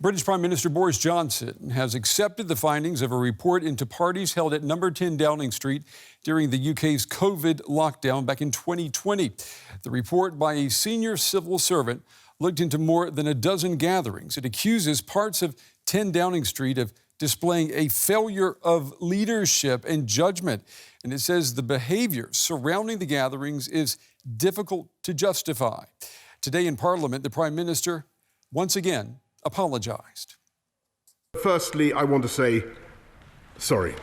British Prime Minister Boris Johnson has accepted the findings of a report into parties held at number 10 Downing Street during the UK's COVID lockdown back in 2020. The report by a senior civil servant looked into more than a dozen gatherings. It accuses parts of 10 Downing Street of displaying a failure of leadership and judgment. And it says the behavior surrounding the gatherings is difficult to justify. Today in Parliament, the Prime Minister once again apologized. Firstly, I want to say sorry.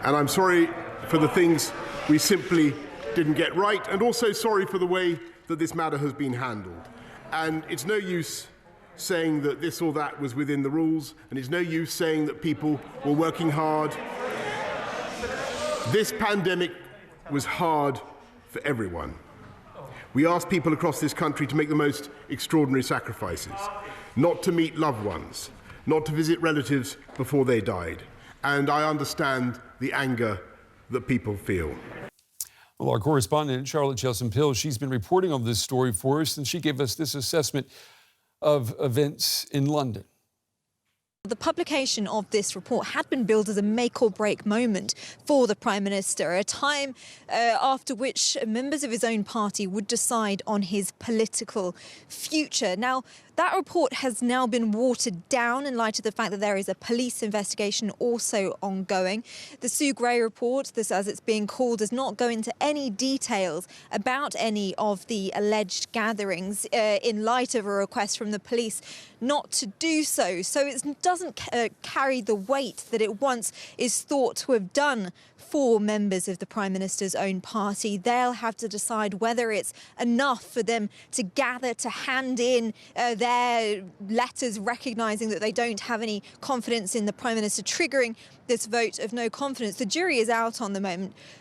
And I'm sorry for the things we simply didn't get right, and also sorry for the way that this matter has been handled. And it's no use saying that this or that was within the rules, and it's no use saying that people were working hard. This pandemic was hard for everyone. We asked people across this country to make the most extraordinary sacrifices, not to meet loved ones, not to visit relatives before they died. And I understand the anger that people feel. Well, our correspondent, Charlotte Chilson-Pill, she's been reporting on this story for us, and she gave us this assessment of events in London. The publication of this report had been billed as a make-or-break moment for the Prime Minister, a time after which members of his own party would decide on his political future. Now, that report has now been watered down in light of the fact that there is a police investigation also ongoing. The Sue Gray report, this as it's being called, does not go into any details about any of the alleged gatherings in light of a request from the police not to do so. So it doesn't carry the weight that it once is thought to have done for members of the Prime Minister's own party. They'll have to decide whether it's enough for them to gather, to hand in their letters recognising that they don't have any confidence in the Prime Minister, triggering this vote of no confidence. The jury is out on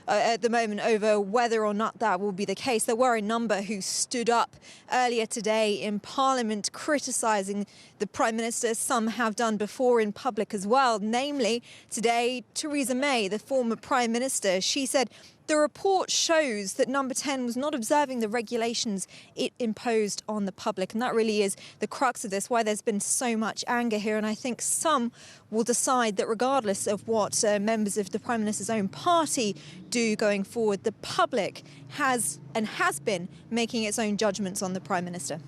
at the moment over whether or not that will be the case. There were a number who stood up earlier today in Parliament criticising the Prime Minister. Some have done before in public as well. Namely, today, Theresa May, the former Prime Minister, she said the report shows that number 10 was not observing the regulations it imposed on the public. And that really is the crux of this, why there's been so much anger here. And I think some will decide that regardless of what members of the Prime Minister's own party do going forward, the public has been making its own judgments on the Prime Minister.